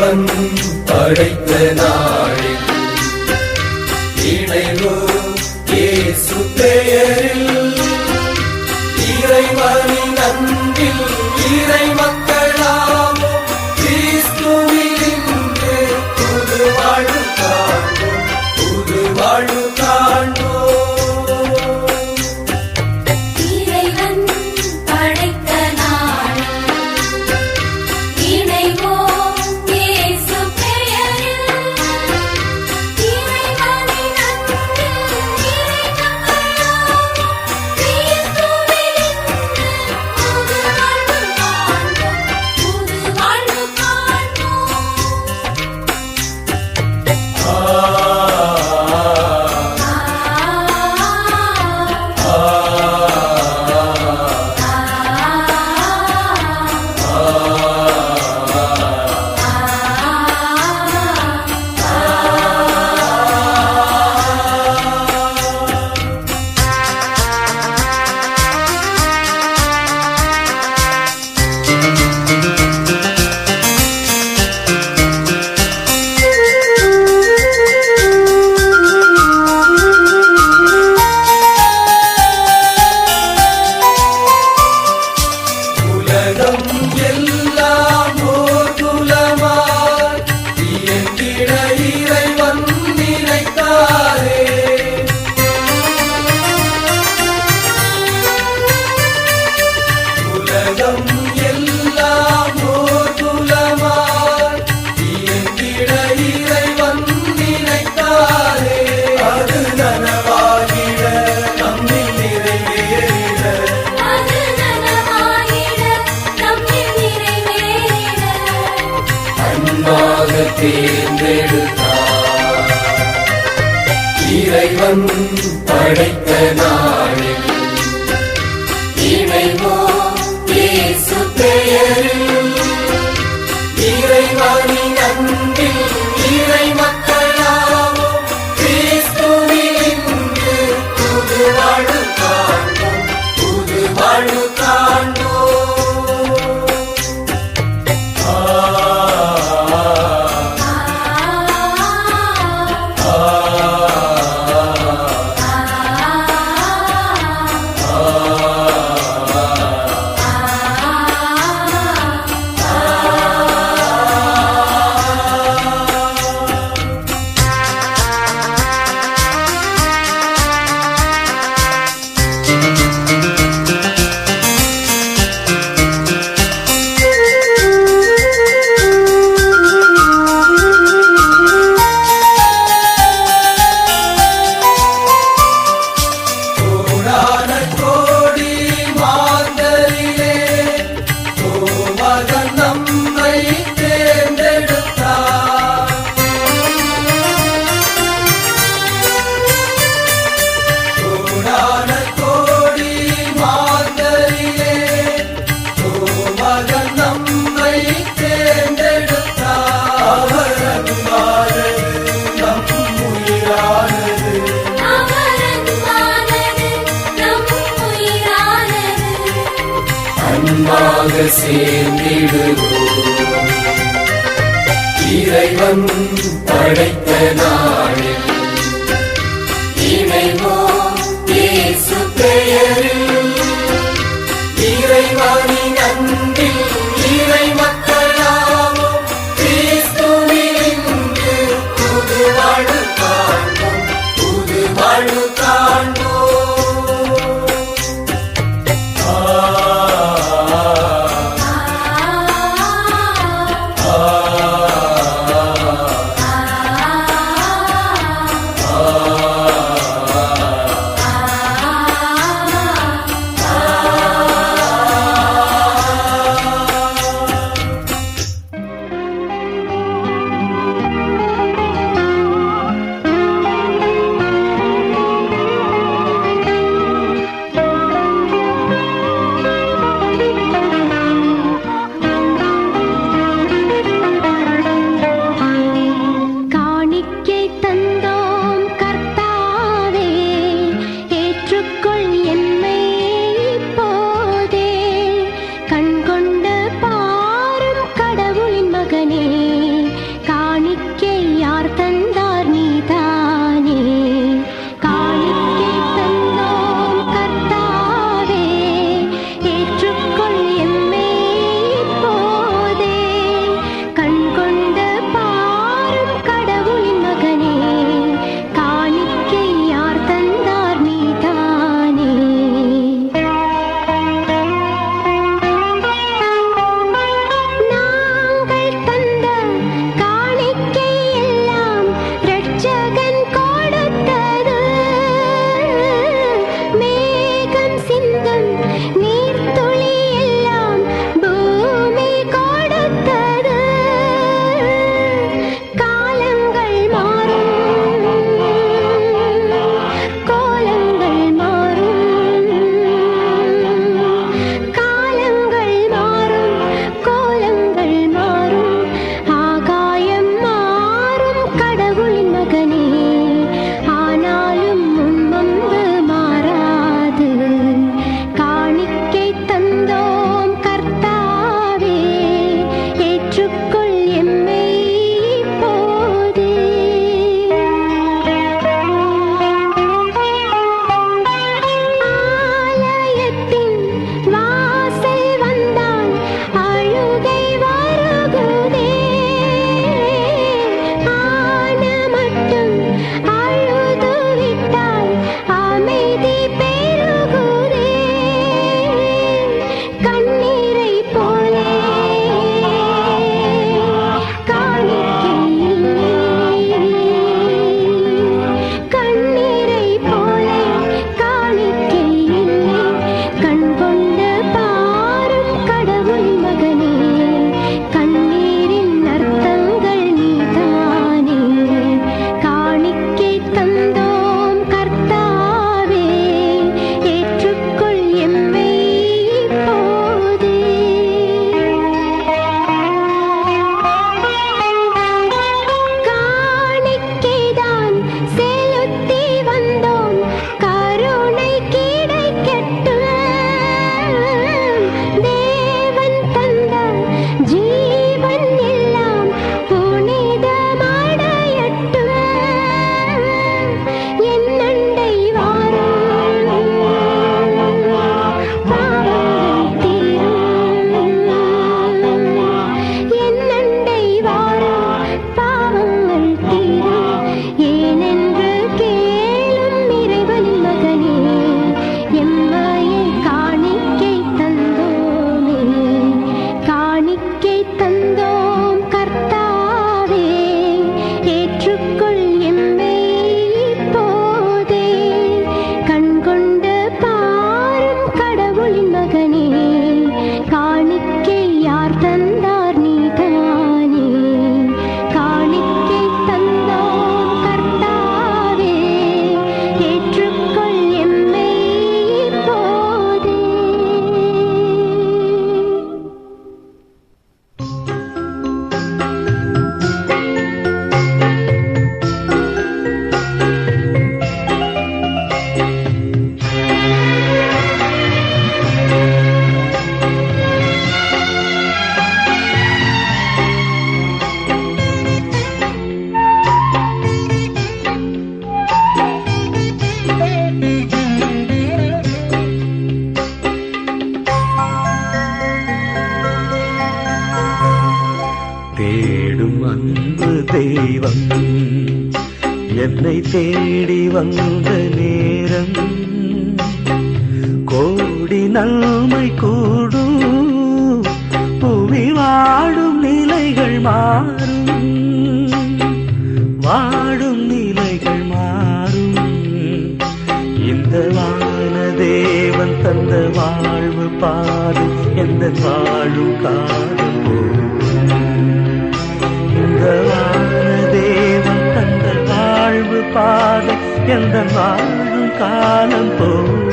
இறைவன் படைத்த நாளில் இணைவு இயேசு பெயரில் இறைவனின் அன்பில் இறை மக்களாமோ கிறிஸ்துவில் இன்று புது வாழ்வு காண்போம், புது வாழ்வு காண்போம். இறைவன் படைத்த நாளில் இணைவோம் இயேசு பெயரில் இறைவனின் அன்பில் இறை மக்களாமோ கிறிஸ்துவில் இன்று புது வாழ்வு காண்போம், புது வாழ்வு காண்போம். சேர்ந்திடுவோம் இறைவன் படைத்த நாளில் இணைவோம் இயேசு பெயரில் இறைவனின் அன்பில் இறை மக்களாமோ கிறிஸ்துவில் இன்று புது வாழ்வு காண்போம், புது வாழ்வு காண்போம். தேடும் அன்பு தெய்வம் என்னை தேடி வந்த நேரம் கோடி நன்மை கூடும் புவி வாடும் நிலைகள் மாறும் வாடும் நிலைகள் மாறும் இந்த வானதேவன் தந்த வாழ்வு பாதை எந்த வாழும் காலம் போகும் இந்த வானதேவன் தந்த வாழ்வு பாதை எந்த வாழும் காலம் போகும்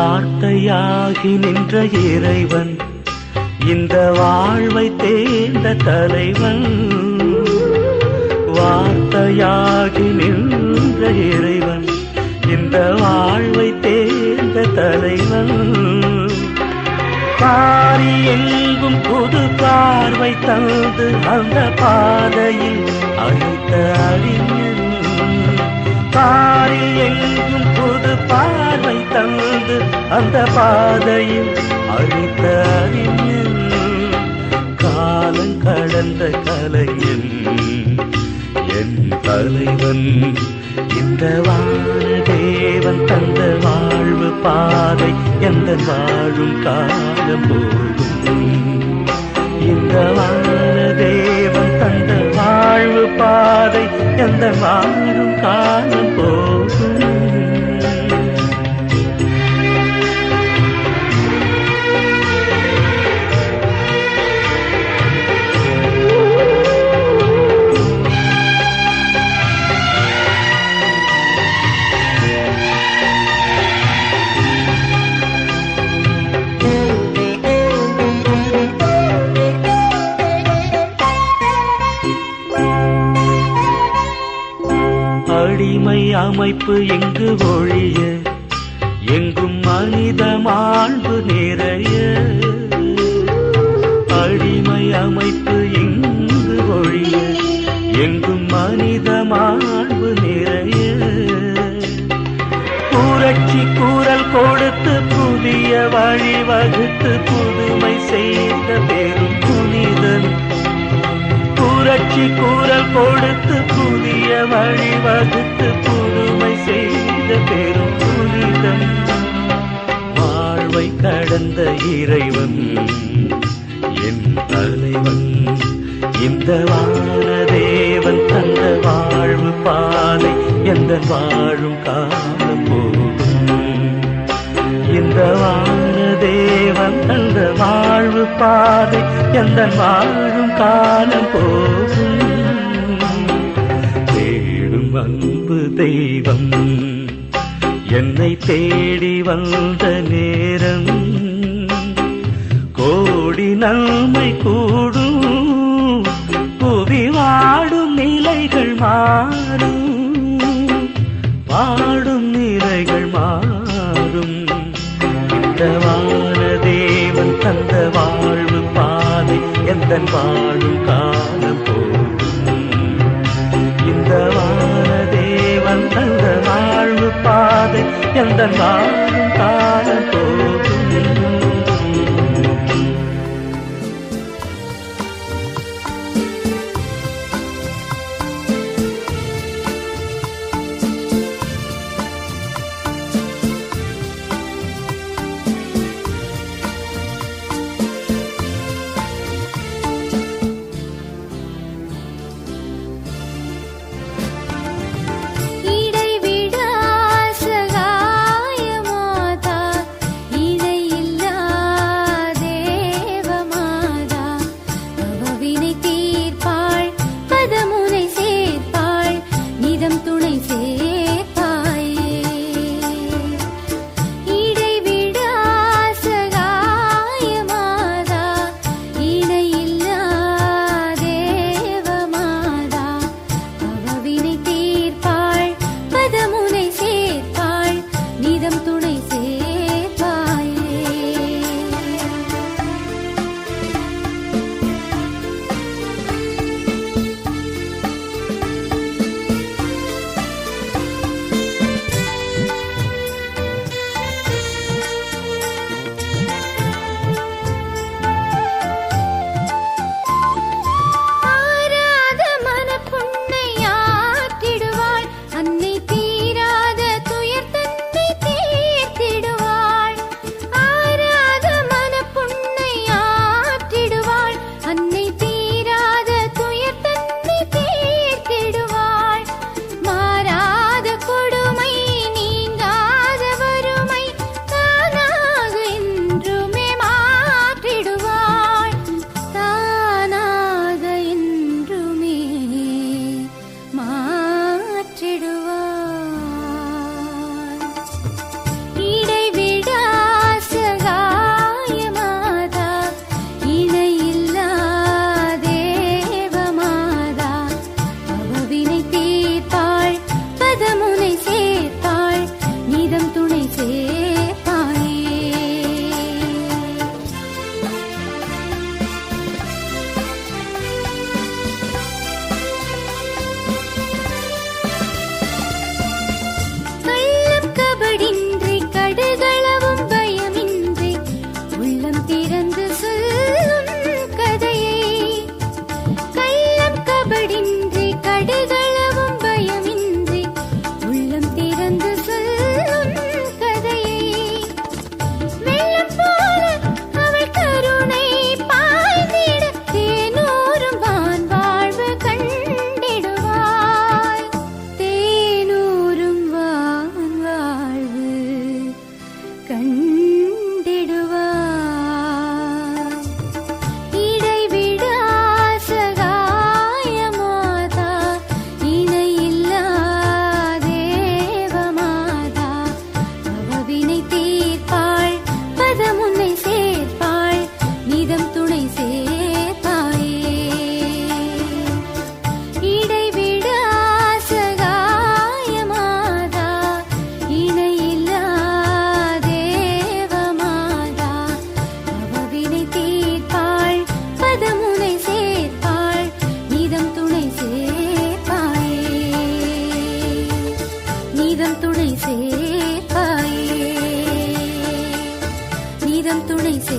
வார்த்தையாகி நின்ற இறைவன் இந்த வாழ்வை தேர்ந்த தலைவன் வார்த்தையாகி நின்ற இறைவன் இந்த வாழ்வை தேர்ந்த தலைவன் பாரி எங்கும் புது பார்வை தந்து அந்த பாதையில் அழைத்த அறிஞன் பாரி எங்கும் புது பார்வை தந்து அந்த பாதையில் அழைத்த அறிஞன் காலம் கடந்த கலைஞன் என் தலைவன் இந்த வானதேவன் தந்த வாழ்வு பாதை எந்த வாழும் காலம் போகும் இந்த வானதேவன் தந்த வாழ்வு பாதை எந்த வாழும் காலம் போகும் அடிமை அமைப்பு எங்கு ஒழிய எங்கும் மனித மாண்பு நிறைய அடிமை அமைப்பு எங்கு ஒழிய எங்கும் மனித மாண்பு நிறைய புரட்சி கூறல் கொடுத்து புதிய வழி வகுத்து புதுமை செய்த பெரும் புனிதன் புரட்சி கூறல் கொடுத்து புதிய வழி வகுத்து புதுமை செய்த பெரும் புனிதன் வாழ்வை கடந்த இறைவன் என் தலைவன் இந்த வானதேவன் தந்த வாழ்வு பாதை எந்த வாழும் காலம் போகும் இந்த வானதேவன் தந்த வாழ்வு பாதை எந்த வாழும் காலம் போகும் தேடும் அன்பு தெய்வம் என்னை தேடி வந்த நேரம் கோடி நன்மை கூடும் புவி வாடும் நிலைகள் மாறும் வாடும் நிலைகள் மாறும் இந்த வானதேவன் தந்த வாழ்வு பாதை எந்த வாழும் காலம் போகும் இந்த வானதேவன் தந்த வாழ்வு பாதை எந்த வாழும் காலம் போகும் இடைவிடா சகாயமாதா நீதம் துணை சேர்ப்பாயே நீதம் துணை சே